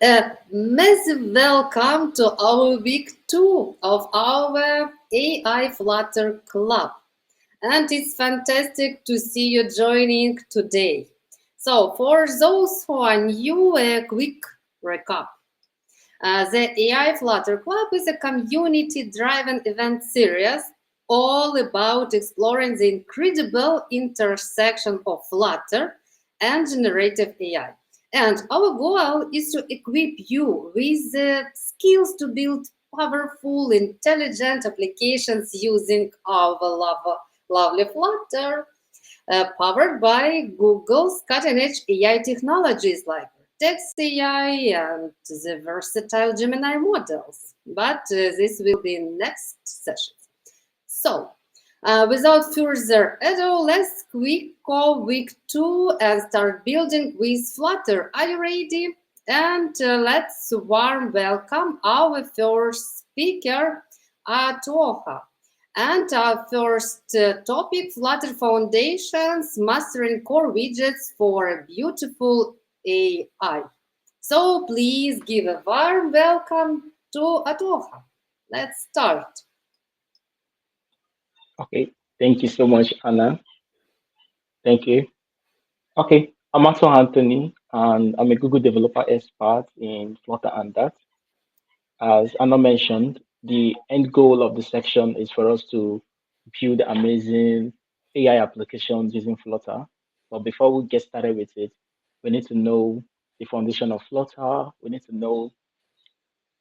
A massive welcome to our week 2 of our AI Flutter Club. And it's fantastic to see you joining today. So, for those who are new, a quick recap. The AI Flutter Club is a community driven event series all about exploring the incredible intersection of Flutter and generative AI. And our goal is to equip you with the skills to build powerful, intelligent applications using our lovely Flutter, powered by Google's cutting edge AI technologies like text AI and the versatile Gemini models. But this will be next session. So, without further ado, let's quick call week 2 and start building with Flutter. Are you ready? And let's warm welcome our first speaker, Atuoha. And our first topic, Flutter Foundations, Mastering Core Widgets for a Beautiful AI. So please give a warm welcome to Atuoha. Let's start. Okay, thank you so much, Anna. Thank you. Okay, I'm Atuoha Anthony, and I'm a Google developer expert in Flutter and that. As Anna mentioned, the end goal of the section is for us to build amazing AI applications using Flutter. But before we get started with it, we need to know the foundation of Flutter. We need to know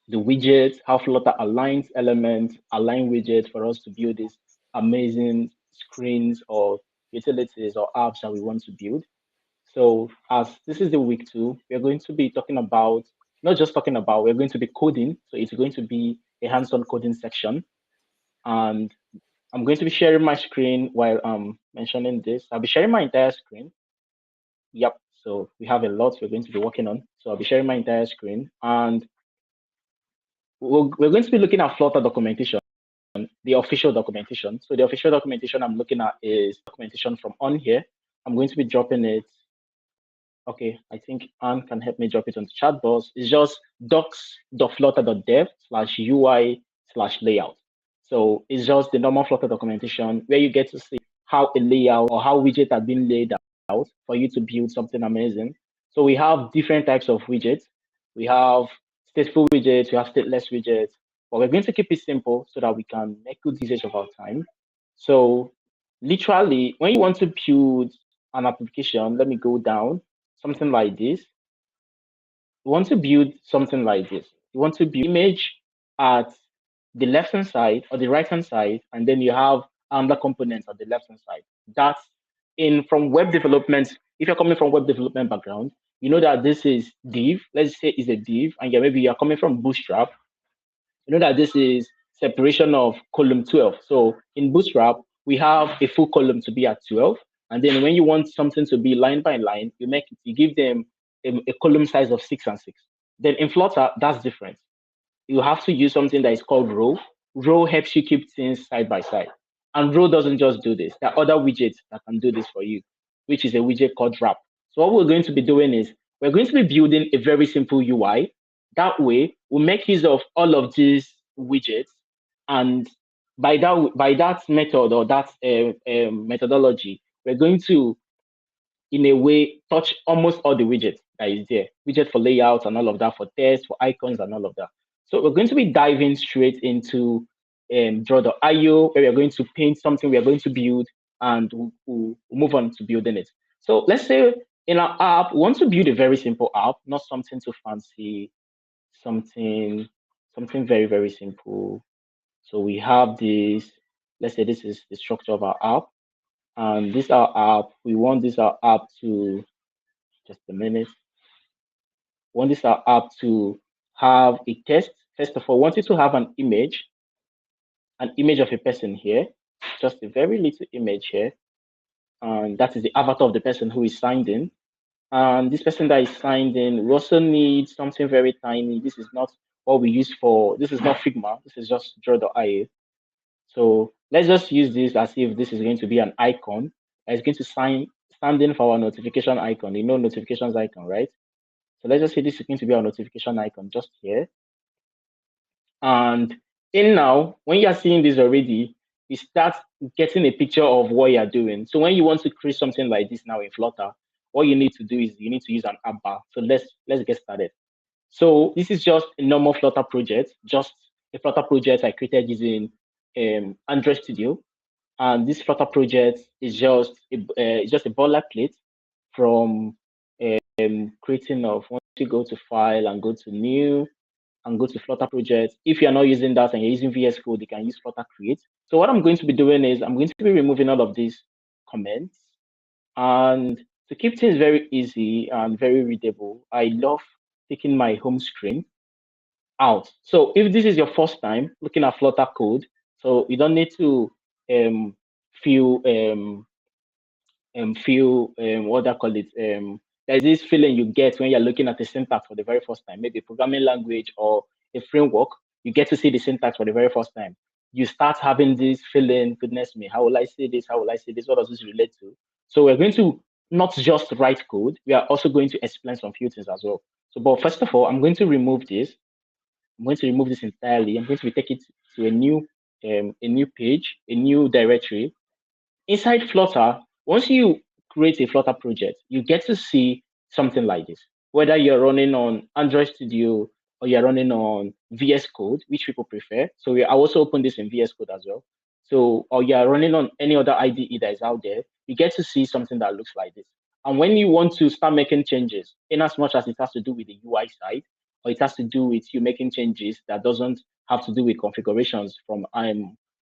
the widgets, how Flutter aligns elements, align widgets for us to build these amazing screens or utilities or apps that we want to build. So as this is the week 2, we're going to be talking about, not just talking about, we're going to be coding. So it's going to be a hands-on coding section. And I'm going to be sharing my screen while mentioning this. I'll be sharing my entire screen. Yep. So we have a lot we're going to be working on. So I'll be sharing my entire screen. And we're going to be looking at Flutter documentation, the official documentation. So the official documentation I'm looking at is documentation from on here. I'm going to be dropping it. Okay, I think Anne can help me drop it on the chat box. It's just docs.flutter.dev/UI/layout. So it's just the normal Flutter documentation where you get to see how a layout or how widget are being laid out for you to build something amazing. So we have different types of widgets. We have stateful widgets, we have stateless widgets, but we're going to keep it simple so that we can make good usage of our time. So literally, when you want to build an application, let me go down, something like this. You want to build something like this. You want to build image at the left hand side or the right hand side, and then you have another component at the left hand side. That's in from web development. If you're coming from web development background, you know that this is div. Let's say it's a div, and maybe you're coming from Bootstrap. You know that this is separation of column 12. So in Bootstrap, we have a full column to be at 12. And then when you want something to be line by line, you give them a column size of 6 and 6. Then in Flutter, that's different. You have to use something that is called row. Row helps you keep things side by side. And row doesn't just do this. There are other widgets that can do this for you, which is a widget called wrap. So what we're going to be doing is we're going to be building a very simple UI. That way, we'll make use of all of these widgets, and by that method or that methodology, we're going to, in a way, touch almost all the widgets that is there. Widget for layout and all of that, for text, for icons and all of that. So we're going to be diving straight into draw.io, where we're going to paint something we are going to build, and we'll move on to building it. So let's say in our app, we want to build a very simple app, not something too fancy, something something very, very simple. So we have this, let's say this is the structure of our app, and this our app, we want this our app to, just a minute, we want this our app to have a test. First of all, we want it to have an image of a person here, just a very little image here, and that is the avatar of the person who is signed in. And this person that is signed in, we also need something very tiny. This is not what we use for, this is not Figma, this is just draw.io. So let's just use this as if this is going to be an icon. It's going to stand in for our notification icon, notifications icon, right? So let's just say this is going to be our notification icon just here. And in now, when you're seeing this already, you start getting a picture of what you're doing. So when you want to create something like this now in Flutter, what you need to do is you need to use an app bar. So let's get started. So this is just a normal Flutter project, just a Flutter project I created using Android Studio. And this Flutter project is just a boilerplate from creating of once you go to file and go to new and go to Flutter project. If you're not using that and you're using VS Code, you can use Flutter create. So what I'm going to be doing is I'm going to be removing all of these comments. And to keep things very easy and very readable, I love taking my home screen out. So if this is your first time looking at Flutter code, so you don't need to um, feel what I call it there's this feeling you get when you're looking at the syntax for the very first time, maybe a programming language or a framework. You get to see the syntax for the very first time. You start having this feeling, goodness me, how will I say this? How will I say this? What does this relate to? So we're going to not just write code, we are also going to explain some few things as well. So but first of all, I'm going to remove this. I'm going to remove this entirely. I'm going to take it to a new page, a new directory. Inside Flutter, once you create a Flutter project, you get to see something like this. Whether you're running on Android Studio or you're running on VS Code, which people prefer. So I also open this in VS Code as well. So, or you're running on any other IDE that is out there, you get to see something that looks like this. And when you want to start making changes, in as much as it has to do with the UI side, or it has to do with you making changes that doesn't have to do with configurations from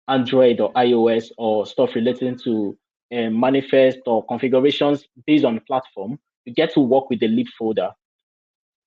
Android or iOS or stuff relating to manifest or configurations based on the platform, you get to work with the lib folder.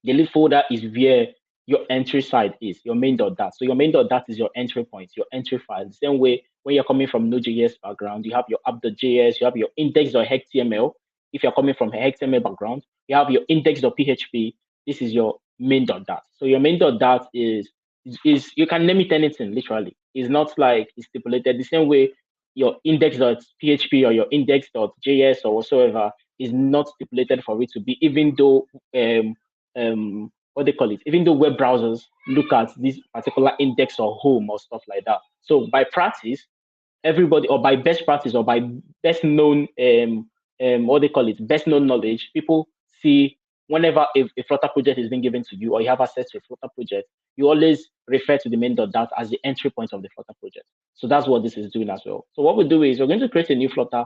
The lib folder is where your entry side is, your main.dat. So your main.dat is your entry point, your entry file. The same way when you're coming from Node.js background, you have your app.js, you have your index.html. If you're coming from a HTML background, you have your index.php. This is your main.dat. So your main.dat is you can name it anything literally. It's not like it's stipulated the same way your index.php or your index.js or whatsoever is not stipulated for it to be, even though what they call it, even though web browsers look at this particular index or home or stuff like that. So by practice, everybody, or by best practice, or by best known what they call it, best known knowledge, people see whenever a Flutter project is being given to you or you have access to a Flutter project, you always refer to the main.dat as the entry point of the Flutter project. So that's what this is doing as well. So what we do is we're going to create a new Flutter,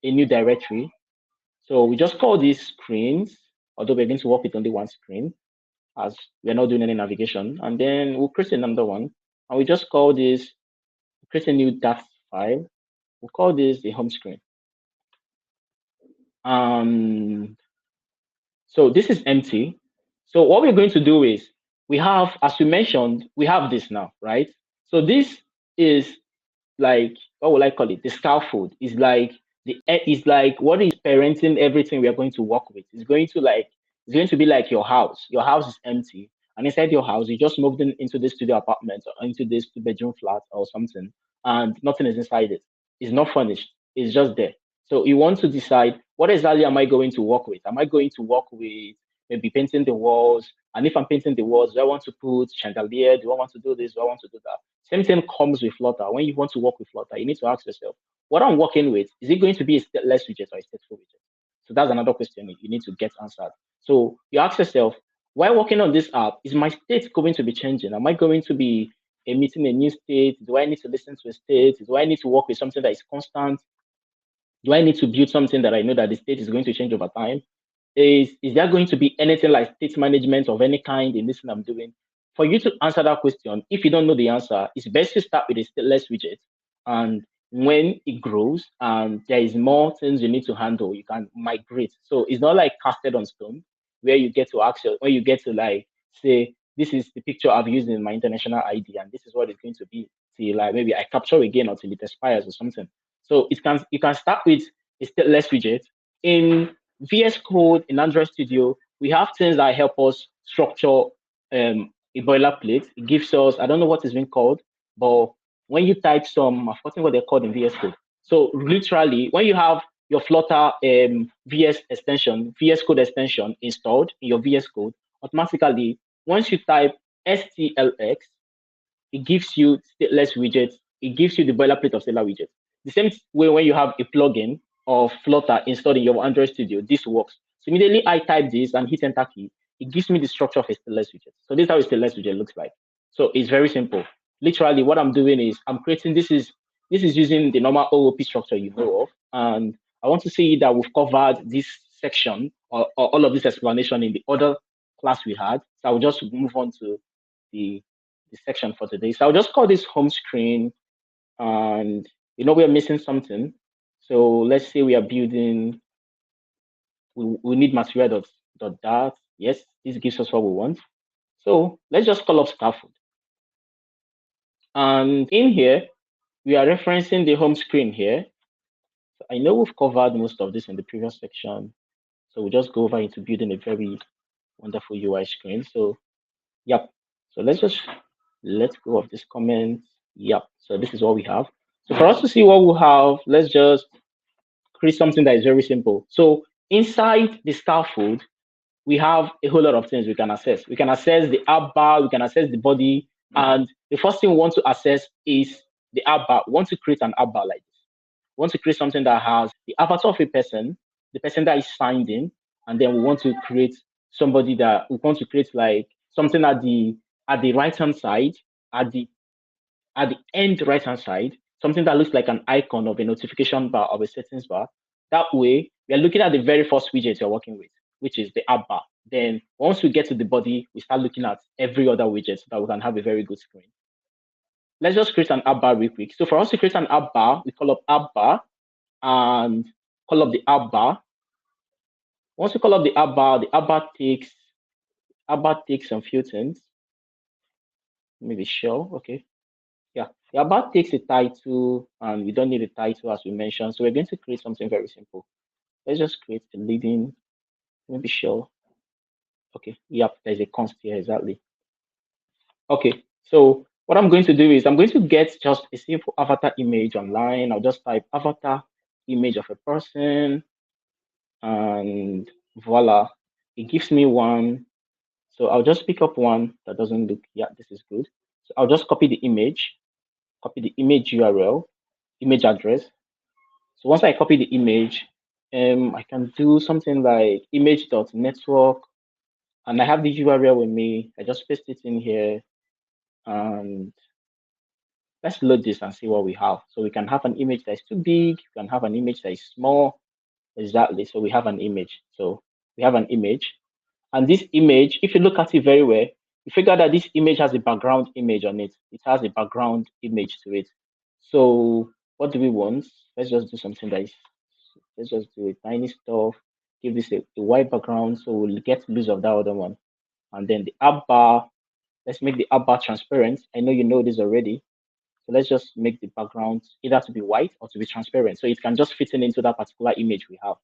a new directory. So we just call these screens, although we're going to work with only one screen as we're not doing any navigation. And then we'll create another one. And we just call this, create a new DAX file. We'll call this the home screen. So this is empty. So what we're going to do is we have, as we mentioned, we have this now, right? So this is like, what would I call it? The scaffold is like is like what is parenting everything we are going to work with. It's going to be like your house. Your house is empty, and inside your house, you just moved into this studio apartment or into this two-bedroom flat or something, and nothing is inside it. It's not furnished. It's just there. So you want to decide what exactly am I going to work with? Am I going to work with maybe painting the walls? And if I'm painting the walls, do I want to put chandelier? Do I want to do this? Do I want to do that? Same thing comes with Flutter. When you want to work with Flutter, you need to ask yourself, what I'm working with, is it going to be a stateless widget or a stateful widget? So that's another question you need to get answered. So you ask yourself, while working on this app, is my state going to be changing? Am I going to be emitting a new state? Do I need to listen to a state? Do I need to work with something that is constant? Do I need to build something that I know that the state is going to change over time? Is there going to be anything like state management of any kind in this thing I'm doing? For you to answer that question, if you don't know the answer, it's best to start with a stateless widget. And when it grows and there is more things you need to handle, you can migrate. So it's not like casted on stone, where you get to ask, where you get to like say, this is the picture I've used in my international ID, and this is what it's going to be. Till like maybe I capture again until it expires or something. So you can start with a stateless widget. In VS Code, in Android Studio, we have things that help us structure a boilerplate. It gives us, I don't know what it's been called, but when you type some, I've forgotten what they're called in VS Code. So literally, when you have your Flutter VS Code extension installed in your VS Code, automatically, once you type STLX, it gives you stateless widgets. It gives you the boilerplate of stateless widgets. The same way when you have a plugin of Flutter installed in your Android Studio, this works. So immediately I type this and hit enter key, it gives me the structure of a stateless widget. So this is how a stateless widget looks like. So it's very simple. Literally, what I'm doing is I'm creating this is using the normal OOP structure you know of, and I want to see that we've covered this section or all of this explanation in the other class we had. So I'll just move on to the section for today. So I'll just call this home screen, and we're missing something. So let's say we are building, we need material dot dart. Yes, this gives us what we want. So let's just call up scaffold. And in here, we are referencing the home screen here. So I know we've covered most of this in the previous section. So we'll just go over into building a very wonderful UI screen. So, yep. So let's just let go of this comment. Yep. So this is what we have. So for us to see what we have, let's just create something that is very simple. So inside the scaffold, we have a whole lot of things we can access. We can access the app bar, we can access the body, and the first thing we want to access is the app bar. We want to create an app bar like this. We want to create something that has the avatar of a person, the person that is signed in, and then we want to create somebody that we want to create like something at the right hand side, at the end right hand side, something that looks like an icon of a notification bar of a settings bar. That way, we are looking at the very first widget you're working with, which is the app bar. Then once we get to the body, we start looking at every other widget so that we can have a very good screen. Let's just create an app bar real quick. So for us to create an app bar, we call up app bar and call up the app bar. Once we call up the app bar takes some few things. Maybe show, okay. Yeah, the about takes a title, and we don't need a title as we mentioned. So we're going to create something very simple. Let's just create a leading, maybe show. Okay, yep, there's a const here, exactly. Okay, so what I'm going to do is I'm going to get just a simple avatar image online. I'll just type avatar image of a person, and voila, it gives me one. So I'll just pick up one that doesn't look, yeah, this is good. So I'll just copy the image URL, image address. So once I copy the image, I can do something like image.network, and I have the URL with me. I just paste it in here, and let's load this and see what we have. So we can have an image that is too big, we can have an image that is small. Exactly. So we have an image. So we have an image, and this image, if you look at it very well, you figure that this image has a background image on it. It has a background image to it. So what do we want? Let's just do something that is, let's just do a tiny stuff, give this a white background so we'll get loose of that other one. And then the app bar, let's make the app bar transparent. I know you know this already. So let's just make the background either to be white or to be transparent. So it can just fit in into that particular image we have.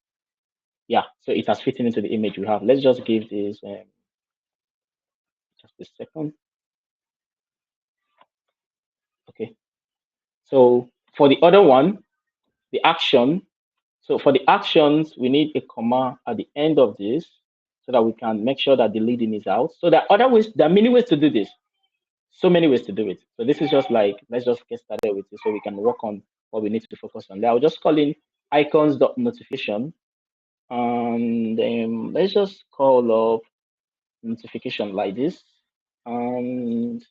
Yeah, so it has fitting into the image we have. Let's just give this just a second. Okay. So for the other one, the action. So for the actions, we need a comma at the end of this so that we can make sure that the leading is out. So there are other ways, there are many ways to do this. So many ways to do it. So this is just like, let's just get started with it so we can work on what we need to focus on. I'll just call in icons.notification. And let's just call up notification like this. And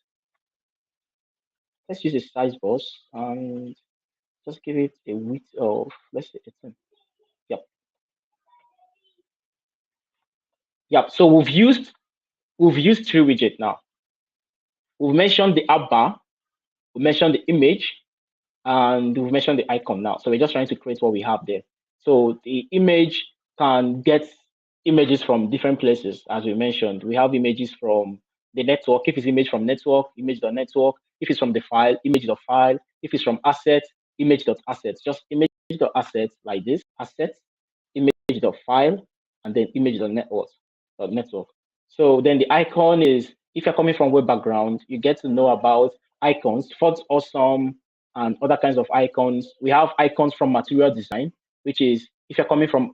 let's use a size box and just give it a width of, let's say 18. Yep. Yep. So we've used three widgets now. We've mentioned the app bar, we mentioned the image, and we've mentioned the icon now. So we're just trying to create what we have there. So the image can get images from different places, as we mentioned. We have images from the network. If it's image from network, image.network. If it's from the file, image.file. If it's from assets, image.assets. Just image.assets like this, assets, image.file, and then image.network. Network. So then the icon is, if you're coming from web background, you get to know about icons, Fonts Awesome, and other kinds of icons. We have icons from material design, which is if you're coming from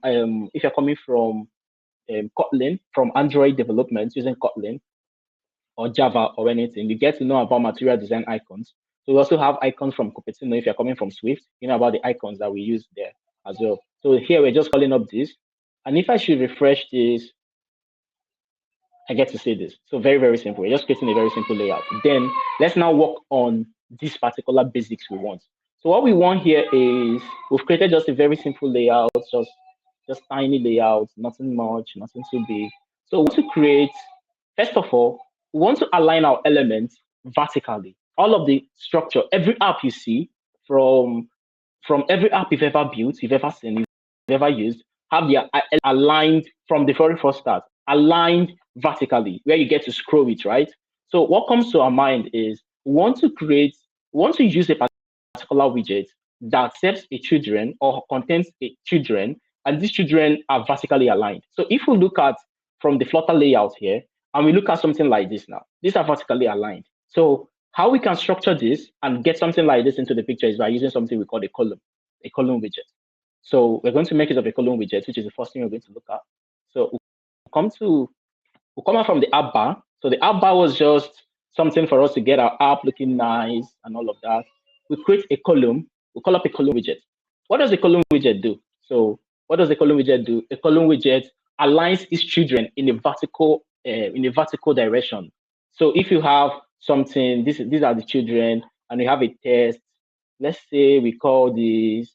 Kotlin, from Android development using Kotlin or Java or anything, you get to know about material design icons. So we also have icons from Cupertino. If you're coming from Swift, you know about the icons that we use there as well. So here we're just calling up this. And if I should refresh this, I get to see this. So very, very simple. We're just creating a very simple layout. Then let's now work on these particular basics we want. So what we want here is we've created just a very simple layout, just tiny layout, nothing much, nothing too big. So we want to create, first of all, we want to align our elements vertically. All of the structure, every app you see from every app you've ever built, you've ever seen, you've ever used, have their aligned from the very first start, aligned vertically, where you get to scroll it, right? So what comes to our mind is we want to create, we want to use a particular widget that accepts a children or contains a children, and these children are vertically aligned. So if we look at from the Flutter layout here, and we look at something like this now, these are vertically aligned. So how we can structure this and get something like this into the picture is by using something we call a column widget. So we're going to make it of a column widget, which is the first thing we're going to look at. So we'll come out from the app bar. So the app bar was just something for us to get our app looking nice and all of that. We create a column. We call up a column widget. What does a column widget do? So what does a column widget do? A column widget aligns its children in a vertical direction. So if you have something, these are the children, and we have a test. Let's say we call this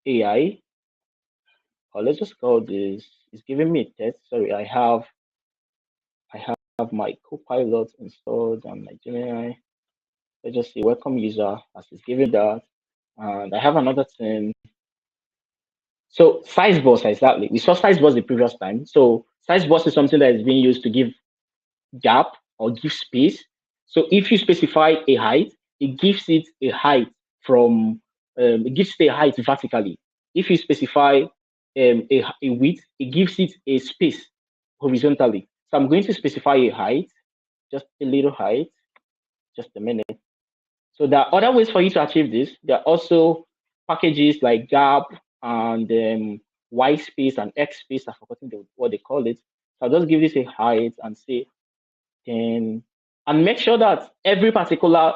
AI, or let's just call this. It's giving me a test. Sorry, I have my Copilot installed on my Gemini. Let's just say welcome user as it's giving that, and I have another thing. So size boss, exactly. We saw size boss the previous time. So size boss is something that is being used to give gap or give space. So if you specify a height, it gives it a height from it gives it a height vertically. If you specify a width, it gives it a space horizontally. So I'm going to specify a height, just a little height, just a minute. So there are other ways for you to achieve this. There are also packages like gap and Y space and X space. I've forgotten what they call it. So I'll just give this a height and say 10, and make sure that every particular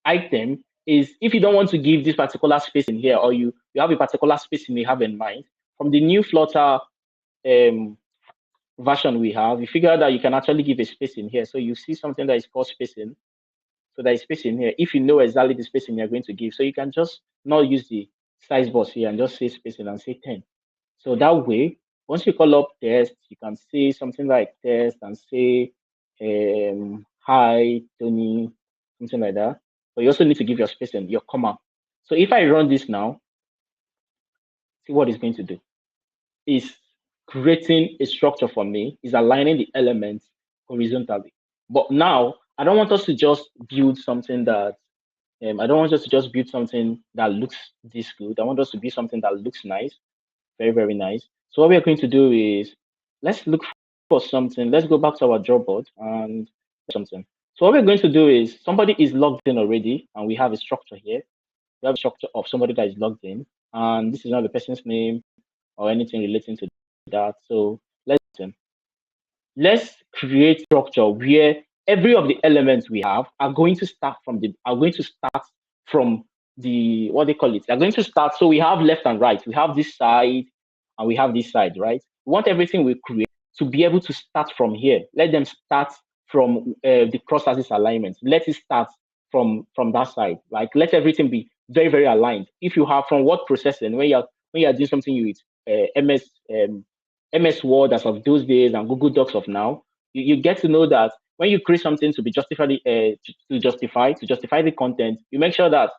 item is, if you don't want to give this particular space in here, or you have a particular space you have in mind, from the new Flutter version we have, you figure out that you can actually give a space in here. So you see something that is called spacing. So there is space in here. If you know exactly the spacing you're going to give, so you can just not use the size box here and just say spacing and say 10. So that way, once you call up test, you can say something like test and say hi, Tony, something like that. But you also need to give your spacing, your comma. So if I run this now, see what it's going to do. It's creating a structure for me, is aligning the elements horizontally. But now, I don't want us to just build something that I don't want us to just build something that looks this good. I want us to build something that looks nice, very, very nice. So what we're going to do is, let's look for something. Let's go back to our job board and something. So what we're going to do is, somebody is logged in already, and we have a structure here. We have a structure of somebody that is logged in, and this is not the person's name or anything relating to that. So let's create structure where every of the elements we have are going to start from the what they call it. They're going to start. So we have left and right. We have this side and we have this side, right? We want everything we create to be able to start from here. Let them start from the cross axis alignment. Let it start from that side. Like, let everything be very, very aligned. If you have from word processing, when you're doing something with MS Word as of those days and Google Docs of now, you get to know that when you create something to be justified, to justify the content, you make sure that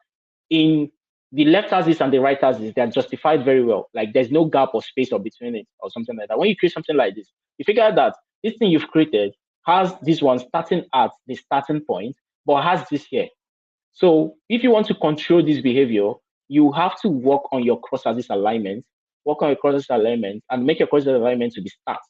in the left axis and the right axis, they're justified very well. Like, there's no gap or space or between it or something like that. When you create something like this, you figure out that this thing you've created has this one starting at the starting point, but has this here. So if you want to control this behavior, you have to work on your cross-axis alignment, and make your cross-axis alignment to be start.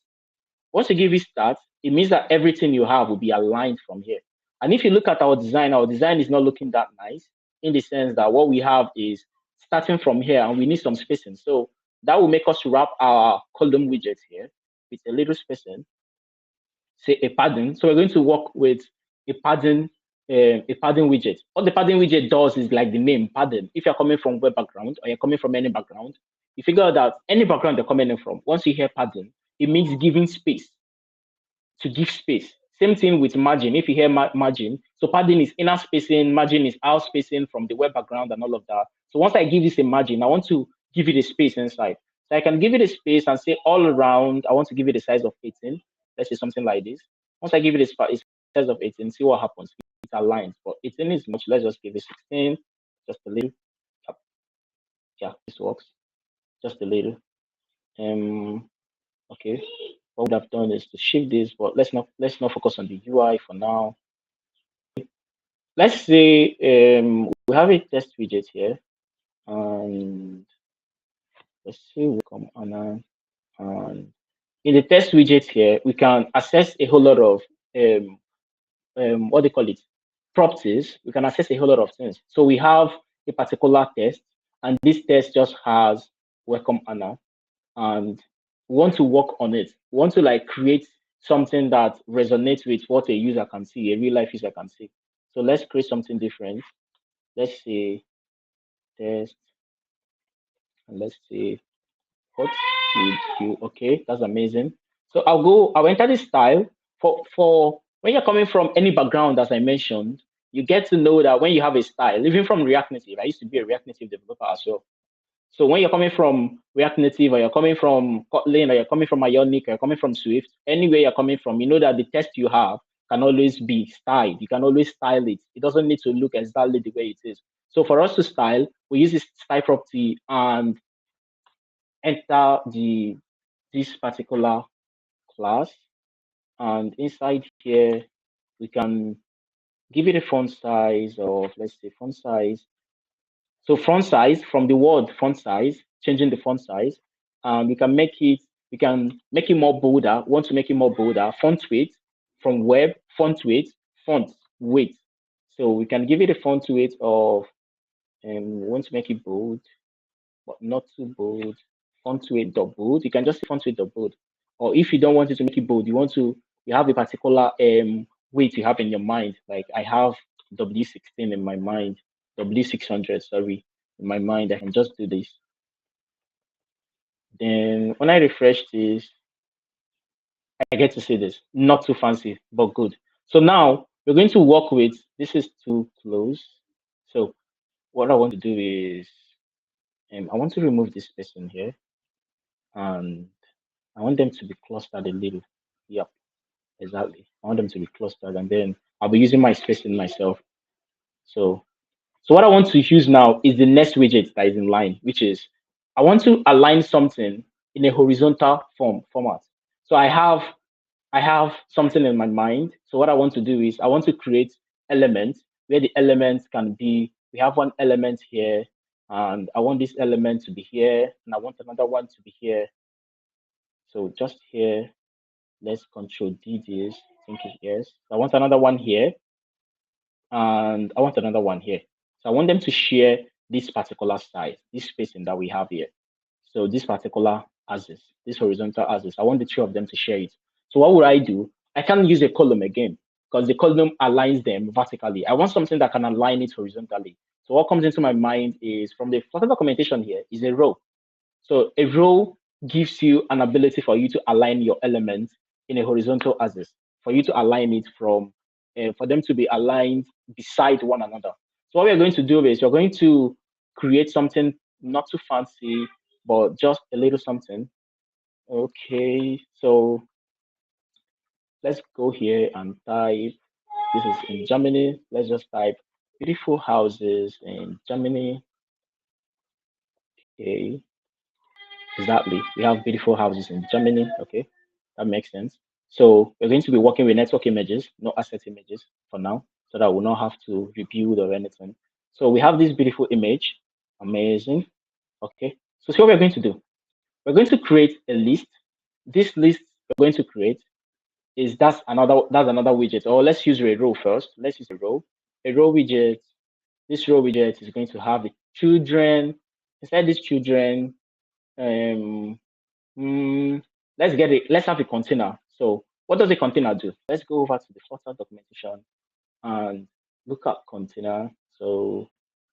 Once you give it start, it means that everything you have will be aligned from here. And if you look at our design is not looking that nice, in the sense that what we have is starting from here, and we need some spacing. So that will make us wrap our column widget here with a little spacing, say a padding. So we're going to work with a padding widget. What the padding widget does is like the name padding. If you're coming from web background or you're coming from any background, you figure out that any background you're coming in from, once you hear padding, it means giving space, to give space. Same thing with margin. If you hear margin, so padding is inner spacing, margin is out spacing from the web background and all of that. So once I give this a margin, I want to give it a space inside. So I can give it a space and say all around, I want to give it a size of 18. Let's say something like this. Once I give it a size of 18, see what happens. It aligns, but 18 is much. Let's just give it 16, just a little. Yeah, this works. Just a little. Okay. What would have done is to shift this, but let's not focus on the UI for now. Let's say we have a test widget here, and let's see we come on, and in the test widget here we can access a whole lot of what they call it, properties. We can access a whole lot of things. So we have a particular test, and this test just has welcome Anna, and we want to work on it. We want to like create something that resonates with what a user can see, a real life user can see. So let's create something different. Let's say test, and let's say what would you, okay, that's amazing. So I'll enter this style for when you're coming from any background, as I mentioned, you get to know that when you have a style, even from React Native, I used to be a React Native developer as well. So when you're coming from React Native, or you're coming from Kotlin, or you're coming from Ionic, or you're coming from Swift, anywhere you're coming from, you know that the text you have can always be styled. You can always style it. It doesn't need to look exactly the way it is. So for us to style, we use this style property and enter this particular class. And inside here, we can give it a font size of, let's say, font size. So font size, from the word font size, changing the font size, we can make it more bolder. Want to make it more bolder? Font weight, from web, font weight, font weight. So we can give it a font weight of, we want to make it bold, but not too bold. Font weight dot bold. You can just say font weight dot bold. Or if you don't want it to make it bold, you have a particular weight you have in your mind. Like I have W16 in my mind, W600, sorry, in my mind. I can just do this. Then when I refresh this, I get to see this. Not too fancy, but good. So now we're going to work with, this is too close. So what I want to do is, I want to remove this person here, and I want them to be clustered a little. Yep, exactly. I want them to be clustered, and then I'll be using my spacing myself. So, so what I want to use now is the next widget that is in line, which is I want to align something in a horizontal format. So I have something in my mind. So what I want to do is I want to create elements where the elements can be. We have one element here, and I want this element to be here, and I want another one to be here. So just here, let's control D this. I think it's yes. I want another one here, and I want another one here. So I want them to share this particular size, this spacing that we have here. So this particular axis, this horizontal axis, I want the two of them to share it. So what would I do? I can't use a column again because the column aligns them vertically. I want something that can align it horizontally. So what comes into my mind is, from the Flutter documentation here, is a row. So a row gives you an ability for you to align your elements in a horizontal axis, for you to align it from, for them to be aligned beside one another. So what we're going to do is we're going to create something not too fancy, but just a little something. Okay, so let's go here and type, this is in Germany. Let's just type beautiful houses in Germany. Okay. Exactly. We have beautiful houses in Germany. Okay, that makes sense. So we're going to be working with network images, not asset images for now, so that we'll not have to rebuild or anything. So we have this beautiful image. Amazing. Okay. So see what we're going to do. We're going to create a list. This list we're going to create is that's another widget. Or let's use a row first. Let's use a row. A row widget. This row widget is going to have the children, inside these children, um, let's have a container. So what does a container do? Let's go over to the Flutter documentation and look at container. So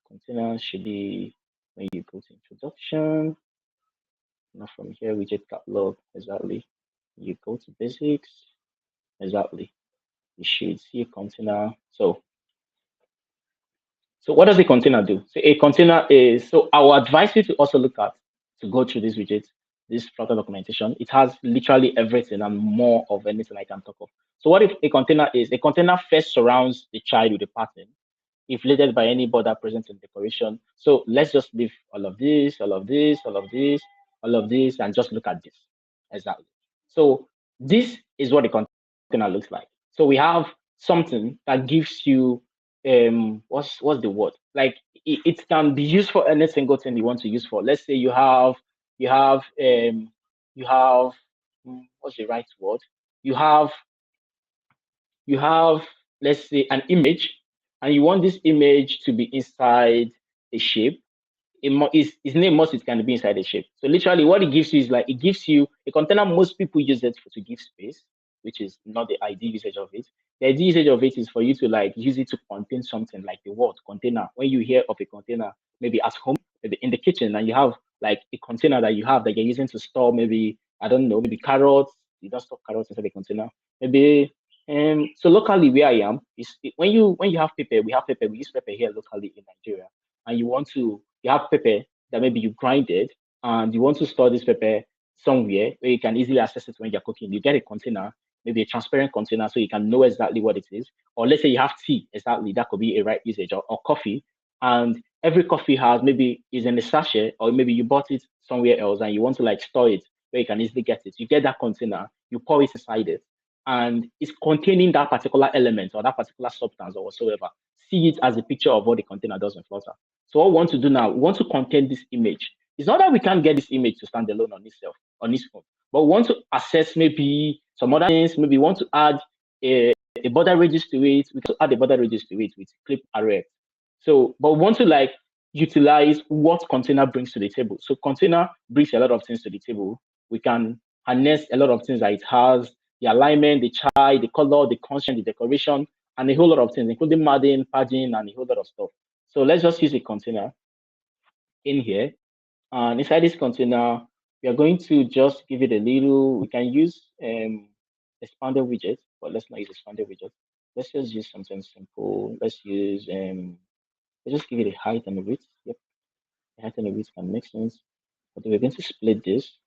container should be when you go to introduction, not from here, widget catalog, exactly. You go to basics, exactly. You should see a container. So what does a container do? So a container is, so I will advise you to also look at, to go through this widget, this Flutter documentation. It has literally everything and more of anything I can talk of. So what if a container is? A container first surrounds the child with a pattern inflated by any border present in decoration. So let's just leave all of this, all of this, all of this, all of this, and just look at this. Exactly. So this is what the container looks like. So we have something that gives you what's the word? Like it can be used for any single thing you want to use for. Let's say you have you have what's the right word? You have you have, let's say, an image, and you want this image to be inside a shape. His name must it can be inside a shape. So literally what it gives you is like, it gives you a container. Most people use it to give space, which is not the ideal usage of it. The ideal usage of it is for you to like use it to contain something, like the word container. When you hear of a container, maybe at home, maybe in the kitchen, and you have like a container that you have that you're using to store, maybe, I don't know, maybe carrots. You don't store carrots inside the container. Maybe so locally where I am is when you have pepper, we have pepper, we use pepper here locally in Nigeria, and you have pepper that maybe you grind it, and you want to store this pepper somewhere where you can easily access it when you're cooking. You get a container, maybe a transparent container, so you can know exactly what it is. Or let's say you have tea, exactly, that could be a right usage, or coffee, and every coffee has maybe is in a sachet, or maybe you bought it somewhere else and you want to like store it where you can easily get it. You get that container, you pour it inside it, and it's containing that particular element or that particular substance or whatsoever. See it as a picture of what the container does in Flutter. So what we want to do now, we want to contain this image. It's not that we can't get this image to stand alone on itself, on its own, but we want to access maybe some other things. Maybe we want to add a border radius to it. We can add a border radius to it with clip array. So, but we want to like utilize what container brings to the table. So container brings a lot of things to the table. We can harness a lot of things that it has, the alignment, the child, the color, the constraint, the decoration, and a whole lot of things, including mapping, padding, and a whole lot of stuff. So let's just use a container in here. And inside this container, we are going to just give it a little, we can use expanded widget, but let's not use expanded widget. Let's just use something simple. Let's just give it a height and a width. Yep, the height and the width can make sense. But we're going to split this.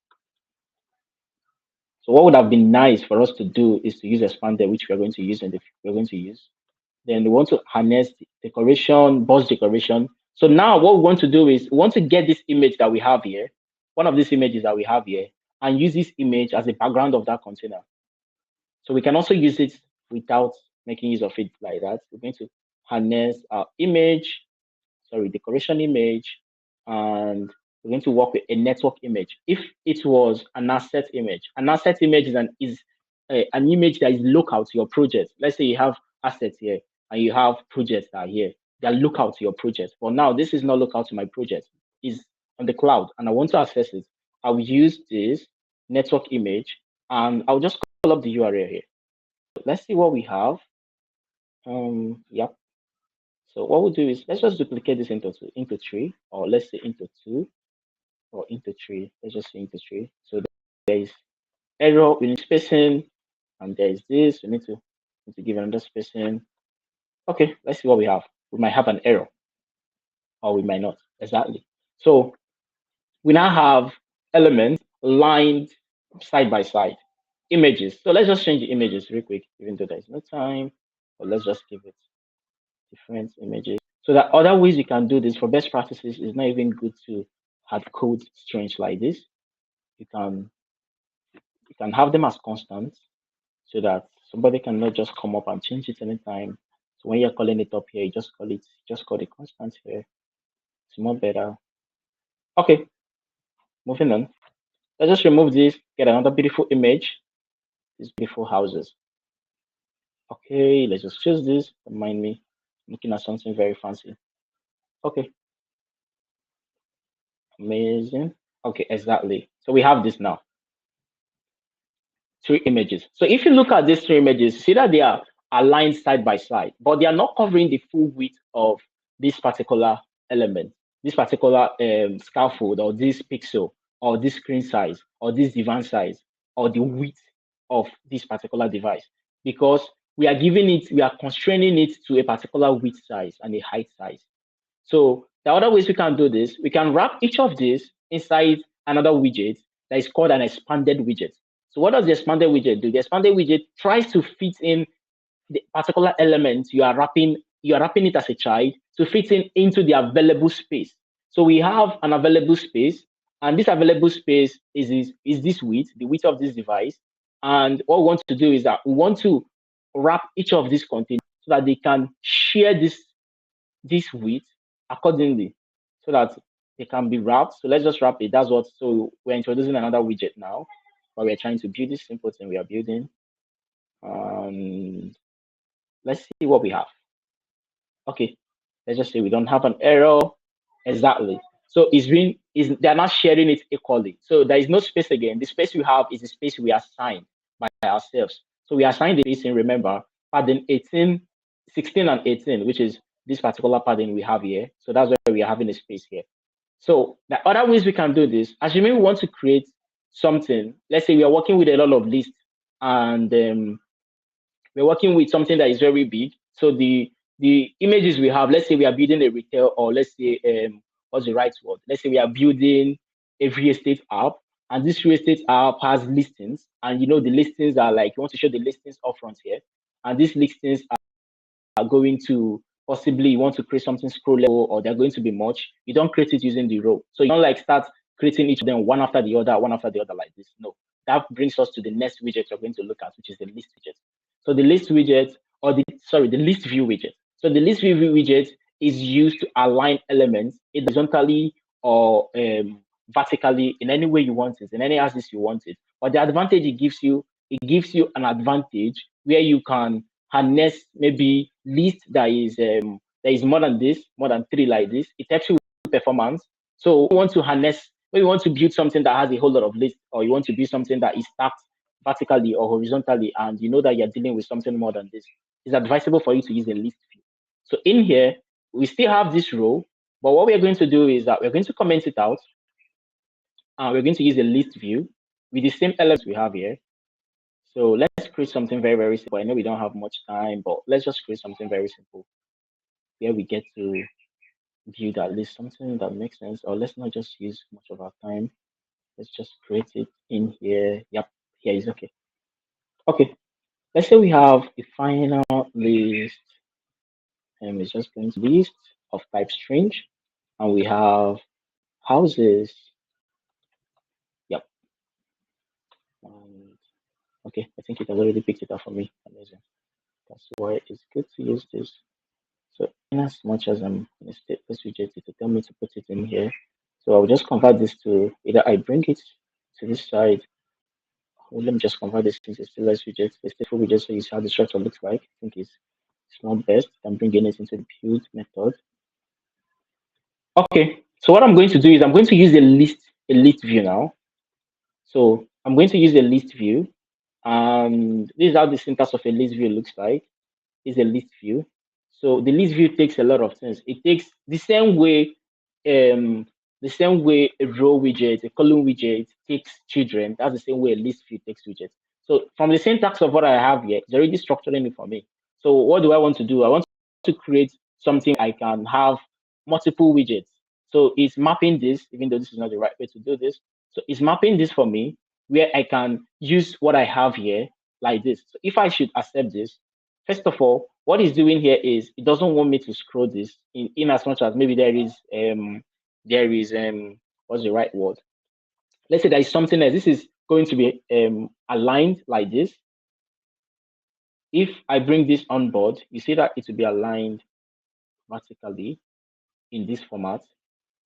So what would have been nice for us to do is to use expander, which we're going to use we're going to use. Then we want to harness decoration, boss decoration. So now what we want to do is we want to get this image that we have here, one of these images that we have here, and use this image as a background of that container. So we can also use it without making use of it like that. We're going to harness our image, sorry, decoration image, and we're going to work with a network image. If it was an asset image is an image that is local to your project. Let's say you have assets here and you have projects that are here. They're local to your project. But now this is not local to my project. It's on the cloud and I want to access it. I will use this network image and I'll just call up the URL here. Let's see what we have. Yep. So what we'll do is let's just duplicate this into three, or let's say into two, or into three. Let's just say into three. So there is error, we need spacing, and there is this. We need to give another spacing. Okay, let's see what we have. We might have an error, or we might not. Exactly. So we now have elements lined side by side. Images. So let's just change the images real quick, even though there's no time. But let's just give it different images. So that other ways you can do this for best practices is not even good to hard code strings like this. You can have them as constants so that somebody cannot just come up and change it anytime. So when you're calling it up here, you just call the constant here. It's more better. Okay, moving on. Let's just remove this, get another beautiful image. These beautiful houses. Okay, let's just choose this. Don't mind me. I'm looking at something very fancy. Okay. Amazing. Okay, exactly. So we have this now. 3 images. So if you look at these 3 images, see that they are aligned side by side, but they are not covering the full width of this particular element, this particular scaffold, or this pixel, or this screen size, or this divan size, or the width of this particular device, because we are constraining it to a particular width size and a height size. So the other ways we can do this, we can wrap each of these inside another widget that is called an expanded widget. So what does the expanded widget do? The expanded widget tries to fit in the particular element you are wrapping it as a child to fit in into the available space. So we have an available space, and this available space is this width, the width of this device. And what we want to do is that we want to wrap each of these containers so that they can share this width accordingly so that they can be wrapped. So let's just wrap it. That's what, so we're introducing another widget now, but we're trying to build this simple thing we are building. Let's see what we have. Okay, let's just say we don't have an error. Exactly. So they're not sharing it equally. So there is no space again. The space we have is the space we assigned by ourselves. So we assigned the spacing, remember, padding 18, 16 and 18, which is this particular padding we have here. So that's where we are having a space here. So the other ways we can do this, assuming we want to create something, let's say we are working with a lot of lists, and we're working with something that is very big. So the images we have, let's say we are building a retail, or let's say what's the right word? Let's say we are building a real estate app, and this real estate app has listings, and the listings are like, you want to show the listings up front here, and these listings are going to possibly, you want to create something scroll level, or they're going to be much. You don't create it using the row. So you don't like start creating each of them one after the other like this. No, that brings us to the next widget we're going to look at, which is the list widget. So the list widget, or the list view widget. So the list view widget is used to align elements horizontally or vertically in any way you want it, in any axis you want it. But the advantage it gives you an advantage where you can harness maybe list that is more than this, more than 3 like this. It helps you with performance. So you want to harness, when you want to build something that has a whole lot of lists, or you want to build something that is stacked vertically or horizontally, and you know that you're dealing with something more than this, it's advisable for you to use a list view. So in here, we still have this row, but what we're going to do is that we're going to comment it out, and we're going to use a list view with the same elements we have here. So let's create something very, very simple. I know we don't have much time, but let's just create something very simple where we get to view that list, something that makes sense. Or let's not just use much of our time. Let's just create it in here. Yep, here is okay. Okay, let's say we have a final list, and it's just going to be list of type string, and we have houses. Yep. And okay, I think it has already picked it up for me. Amazing. That's why it's good to use this. So in as much as I'm in a stateless widget, it will tell me to put it in here. So I'll just convert this to either I bring it to this side. Or let me just convert this into stateless widget. The stateful widget, so you see how the structure looks like. I think it's not best. I'm bringing it into the build method. Okay. So what I'm going to do is I'm going to use a list view now. So I'm going to use a list view, and this is how the syntax of a list view looks like. Is a list view. So the list view takes a lot of things. It takes the same way a row widget, a column widget takes children. That's the same way a list view takes widgets. So from the syntax of what I have here, it's already structuring it for me. So what do I want to do? I want to create something I can have multiple widgets. So it's mapping this, even though this is not the right way to do this. So it's mapping this for me where I can use what I have here like this. So if I should accept this, first of all, what it's doing here is it doesn't want me to scroll this in as much as maybe there is what's the right word? Let's say there is something else. This is going to be aligned like this. If I bring this on board, you see that it will be aligned vertically in this format.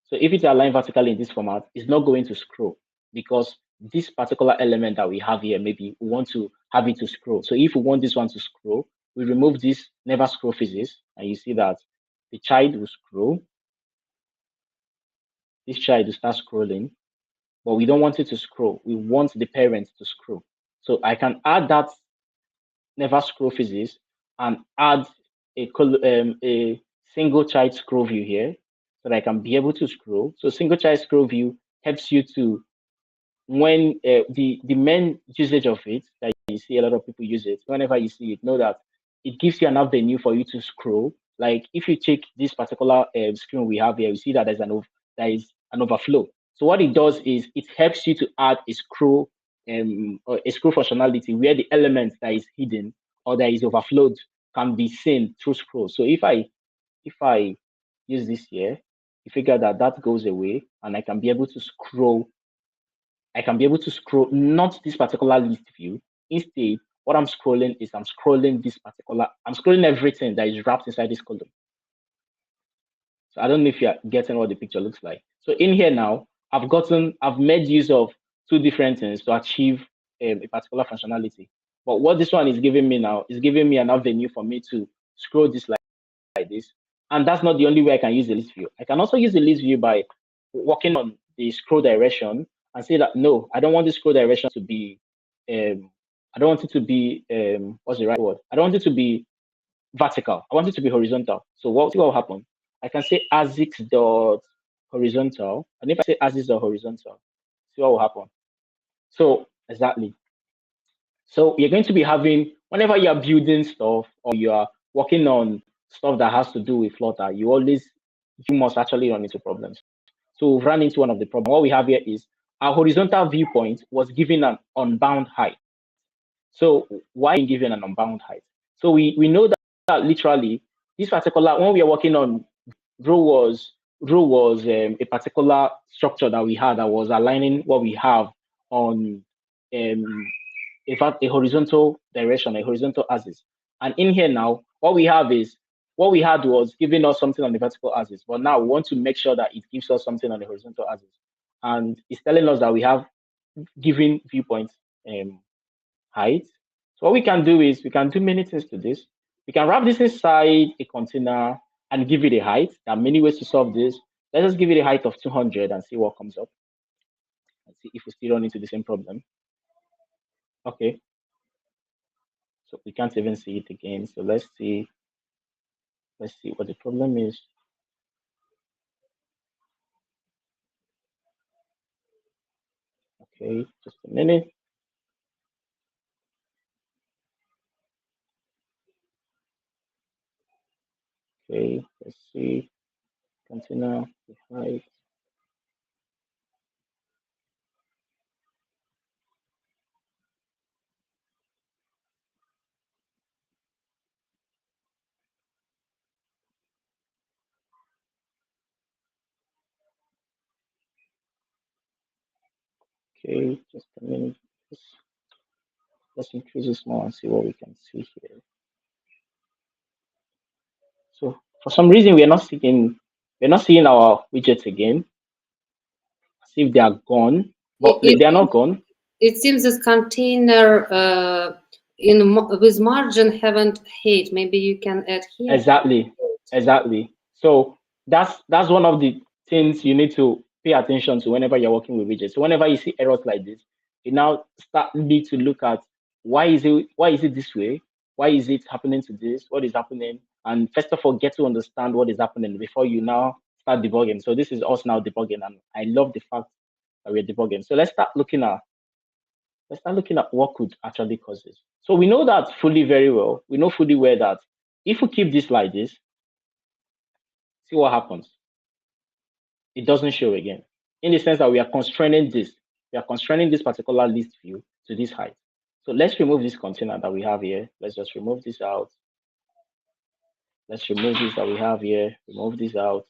So if it's aligned vertically in this format, it's not going to scroll because this particular element that we have here, maybe we want to have it to scroll. So if we want this one to scroll, we remove this never scroll physics, and you see that the child will scroll. this child to start scrolling, but we don't want it to scroll. We want the parent to scroll. So I can add that never scroll physics and add a single child scroll view here so that I can be able to scroll. So single child scroll view helps you to, when the main usage of it that you see a lot of people use it, whenever you see it, know that it gives you an avenue for you to scroll. Like if you check this particular screen we have here, you see that there is an overflow. So what it does is it helps you to add or a scroll functionality where the element that is hidden or that is overflowed can be seen through scroll. So if I use this here, you figure that that goes away and I can be able to scroll not this particular list view. Instead, what I'm scrolling is I'm scrolling everything that is wrapped inside this column. So I don't know if you're getting what the picture looks like. So in here now, I've made use of two different things to achieve a particular functionality. But what this one is giving me now is giving me an avenue for me to scroll this like this. And that's not the only way I can use the list view. I can also use the list view by working on the scroll direction and say that no, I don't want the scroll direction to be I don't want it to be what's the right word? I don't want it to be vertical. I want it to be horizontal. So see what will happen? I can say ASICS dot horizontal. And if I say ASICS dot horizontal, see what will happen. So exactly. So you're going to be having, whenever you're building stuff or you are working on stuff that has to do with Flutter, you must actually run into problems. So we've run into one of the problems. What we have here is our horizontal viewpoint was given an unbound height. So why given an unbound height? So we know that literally this particular, when we are working on row was a particular structure that we had that was aligning what we have on a horizontal direction, a horizontal axis. And in here now, what we had was giving us something on the vertical axis, but now we want to make sure that it gives us something on the horizontal axis. And it's telling us that we have given viewpoint height. So what we can do is we can do many things to this. We can wrap this inside a container and give it a height. There are many ways to solve this. Let us give it a height of 200 and see what comes up. And see if we still run into the same problem. Okay. So we can't even see it again. So let's see what the problem is. Okay, just a minute. Okay, let's see. Container, the height. Okay, just a minute. Let's increase this more and see what we can see here. So for some reason we're not seeing our widgets again. See if they are gone, It, but it, they are not gone. it seems this container with margin haven't hit. Maybe you can add here. Exactly. So that's one of the things you need to pay attention to whenever you're working with widgets. So whenever you see errors like this, you now need to look at why is it this way? Why is it happening to this? What is happening? And first of all, get to understand what is happening before you now start debugging. So this is us now debugging, and I love the fact that we're debugging. So let's start looking at what could actually cause this. So we know that fully very well. We know fully well that if we keep this like this, see what happens. It doesn't show again. In the sense that we are constraining this. We are constraining this particular list view to this height. So let's remove this container that we have here. Let's just remove this out. Let's remove this that we have here. Remove this out.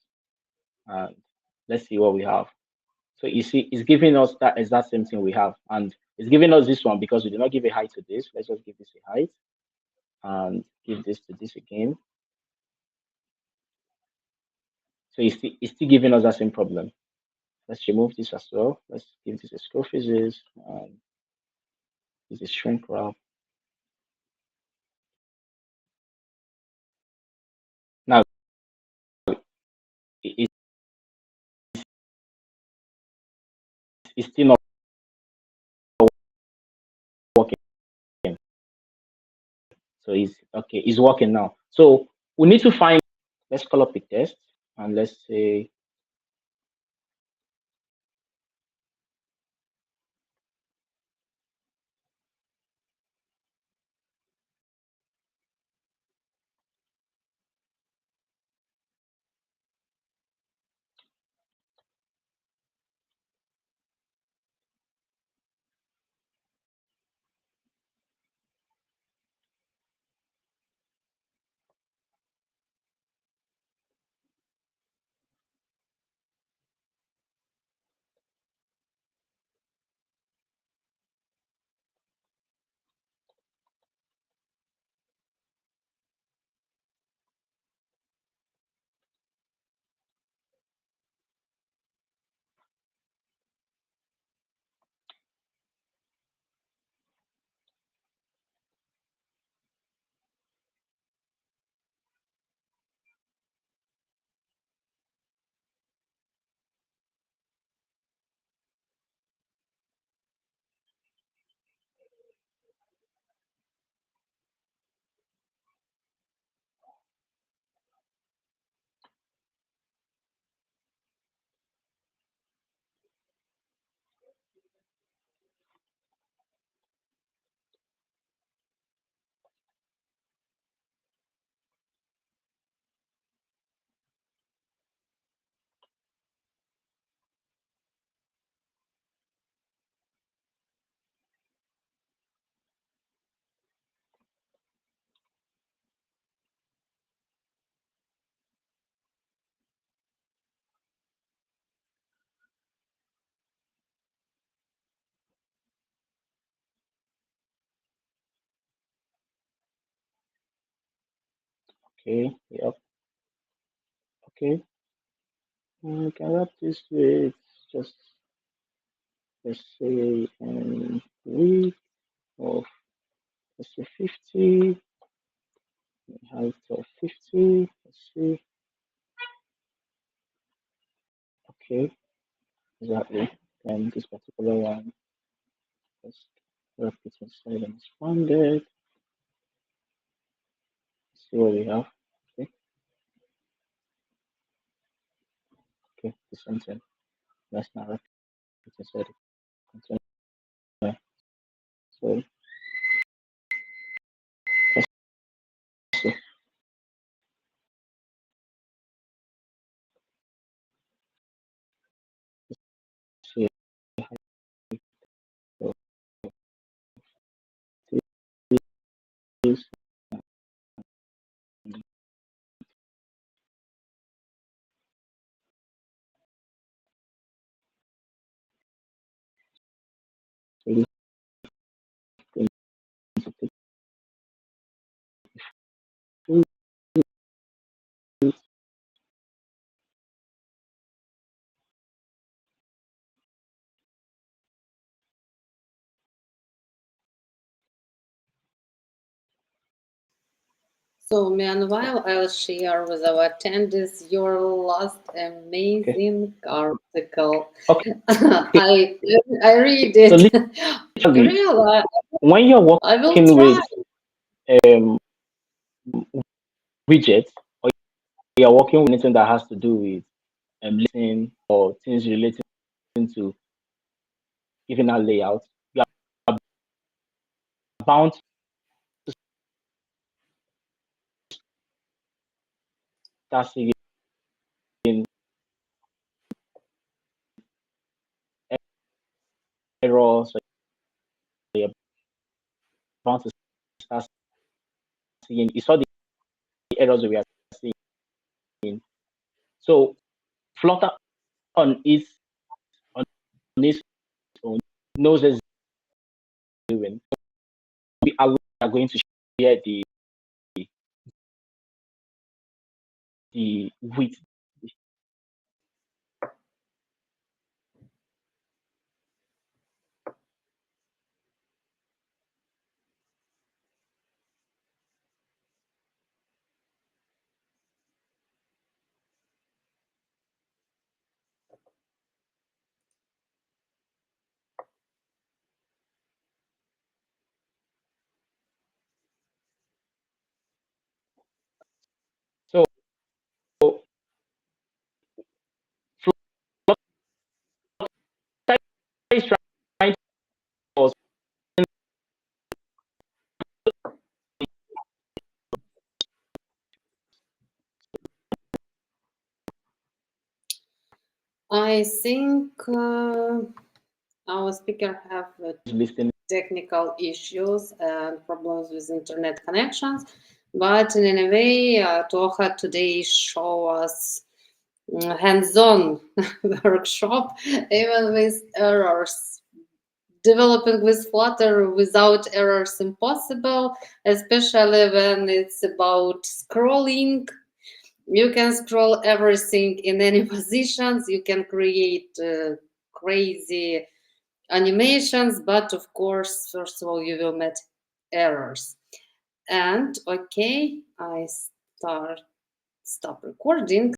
And let's see what we have. So you see, it's giving us that exact same thing we have. And it's giving us this one because we did not give a height to this. Let's just give this a height and give this to this again. So it's still giving us that same problem. Let's remove this as well. Let's give this a scroll physics. This is shrink wrap. Now, it's it's still not working. So it's okay, it's working now. So we need to find, let's call up a test and let's say, okay, yep, okay. We can wrap this with just, let's say, width of, let's say, 50, height of 50. Let's see. Okay, exactly. And this particular one, let's wrap it inside and expanded. See what we have. Okay, okay, the same thing. Let's now wrap it inside the container. So let's see. So this, so this, So meanwhile, I'll share with our attendees your last okay, amazing article. okay. I I read So it. literally, Real, when you're I will working try. with um, widgets, or you're working with anything that has to do with listening or things relating to giving out layouts, you are bound to start seeing errors, or you're bound to start seeing. You saw the errors we are seeing. So Flutter on its on its own knows it's doing. We are going to share the width. I think our speaker have listening. technical issues and problems with internet connections, but in any way, Atuoha today show us hands-on workshop, even with errors. Developing with Flutter without errors impossible, especially when it's about scrolling. You can scroll everything in any positions. You can create crazy animations, but of course, first of all, you will meet errors. And okay, I stop recording.